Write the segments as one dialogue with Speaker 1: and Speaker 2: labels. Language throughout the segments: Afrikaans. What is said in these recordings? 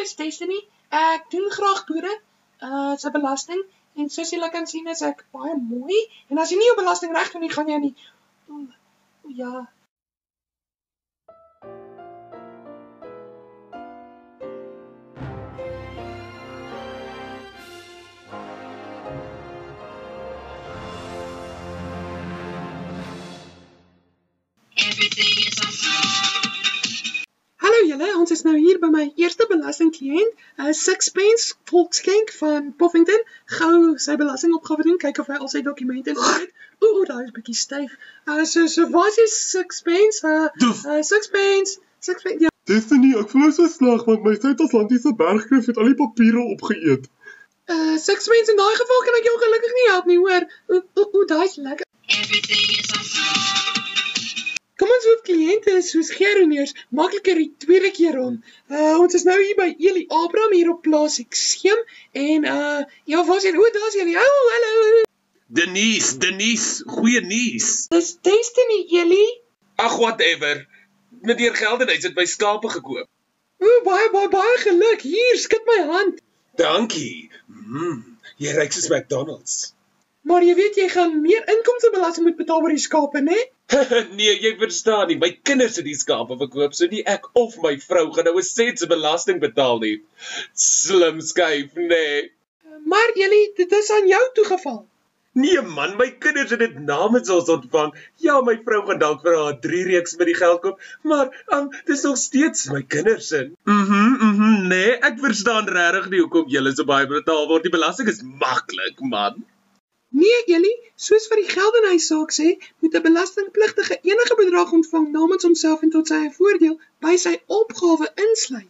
Speaker 1: my is Destiny. Ek doen graag toere. Dis 'n belasting. En soos julle kan sien is ek baie mooi. En as jy nie jou belasting reg doen nie, gaan jy nie. O ja. Hallo julle, ons is nou hier by my eerste belastingkliënt, 'n Sixpence Volkskenk van Puffington. Gou sy belastingopgawe doen, kyk of hy al sy dokumente het. Daai is bietjie styf. So wat is Sixpence? Sixpence, ja.
Speaker 2: Destiny, ek voel so sleg want my Suid-Atlantiese bergkrif het al die papiere opgeëet.
Speaker 1: Sixpence, in daai geval kan ek jou gelukkig nie help nie, hoor. Daai is lekker. Kom ons hoef kliënte soos Geroniers makliker die tweede keer om. Ons is nou hier by Eli Abraham hier op plaas Ekseem en ja, waar is jy? Daar's jy. Hallo.
Speaker 3: Denise, goeie nuus.
Speaker 1: Dis Destiny, Eli.
Speaker 3: Ag, whatever. Meneer Geldenhuys het my skape gekoop.
Speaker 1: Baie geluk. Hier, skud my hand.
Speaker 3: Dankie. Jy ruik soos McDonald's.
Speaker 1: Maar jy weet jy gaan meer inkomstebelasting moet betaal oor die skape, né?
Speaker 3: Nee, jy verstaan nie. My kinders het die skape verkoop, so nie ek of my vrou gaan nou 'n sent se belasting betaal nie. Slim skyf, nee.
Speaker 1: Maar Eli, dit is aan jou toegeval.
Speaker 3: Nee man, my kinders het dit namens ons ontvang. Ja, my vrou gaan dalk vir haar 3 reeks met die geld koop, maar dis nog steeds my kinders se. Nee, ek verstaan regtig nie hoekom julle so baie betaal word. Die belasting is maklik, man.
Speaker 1: Nee, Eli, soos vir die Geldenhuys saak sê, moet 'n belastingpligtige enige bedrag ontvang namens homself en tot sy voordeel by sy opgawe insluit.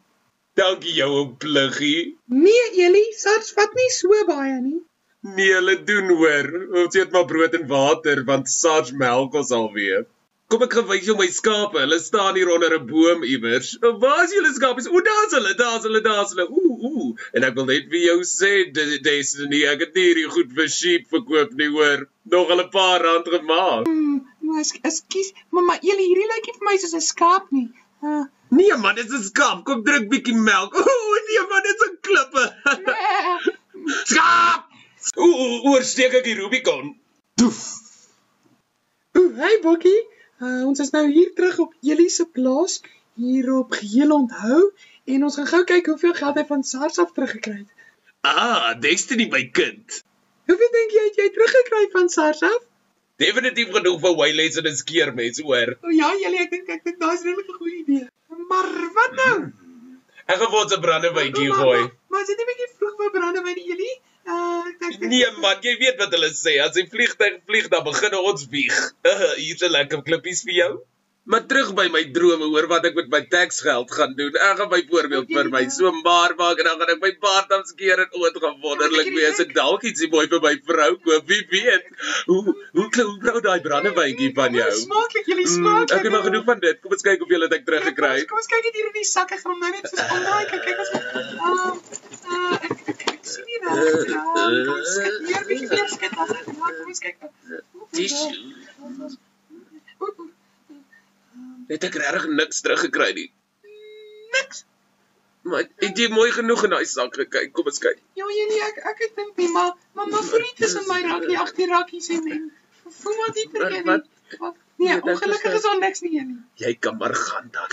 Speaker 3: Dankie jou ou pluggie.
Speaker 1: Nee, Eli, SARS vat nie so baie nie.
Speaker 3: Nee, hulle doen hoor. Ons eet maar brood en water, want SARS melk ons alweer. Kom ek gewys jou my skape. Hulle staan hier onder 'n boom iewers. Waar is julle skapies? Daar's hulle. En ek wil net vir jou sê, Destiny, ek het nie hierdie goed vir sheep verkoop nie, hoor. Nog al 'n paar rand gemaak.
Speaker 1: Ekskuus, maar Eli, hierdie lyk nie vir my soos 'n skaap nie.
Speaker 3: Nee man, dit is 'n skaap. Kom drink bietjie melk. Nee man, dit is 'n klippe. Skaap! Oorsteek ek die Rubicon.
Speaker 2: Doef.
Speaker 1: Hey Bokkie. Ons is nou hier terug op Eli se plaas, hier op Geheel Onthou, en ons gaan gou kyk hoeveel geld hy van SARS af teruggekry het.
Speaker 3: Destiny my kind.
Speaker 1: Hoeveel dink jy het jy teruggekry van SARS af?
Speaker 3: Definitief genoeg vir waylays en 'n skeermes, hoor.
Speaker 1: Ja, Eli, ek dink daai is regtig 'n goeie idee. Maar wat nou?
Speaker 3: Ek gaan vir ons 'n brandewyntjie gooi.
Speaker 1: Maar is dit nie 'n bietjie vroeg vir brandewyn, Eli?
Speaker 3: Nee man, jy weet wat hulle sê, as die vliegtuig vlieg, dan begin ons wieg. Hier's 'n lekker klippies vir jou. Maar terug by my drome, hoor wat ek met my taxgeld gaan doen. Ek gaan byvoorbeeld vir my so maar maak en dan gaan ek my baard afskeer en wonderlik wees ek dalk ietsie mooi vir my vrou koop, wie weet. Hoe brou daai brandewyntjie van jou?
Speaker 1: Smaaklik, Eli, smaaklik.
Speaker 3: Ek het maar genoeg van dit. Kom ons kyk of jy dit ek teruggekry.
Speaker 1: Kom ons kyk net hier in die sak, ek gaan nou net soos omdraai, kyk ons. Ek sien nie reg. Kom ons kyk hier bietjie skit. Kom ons kyk.
Speaker 3: Het ek regtig niks teruggekry nie.
Speaker 1: Niks.
Speaker 3: Maar het jy mooi genoeg in daai sak gekyk? Kom ons kyk.
Speaker 1: Ja, Eli, ek dink nie, maar vriend is in my rakkie, ag die rakkies en voel maar dieper, Eli. Nee, ongelukkig is daar niks nie, Eli.
Speaker 3: Jy kan maar gaan dan.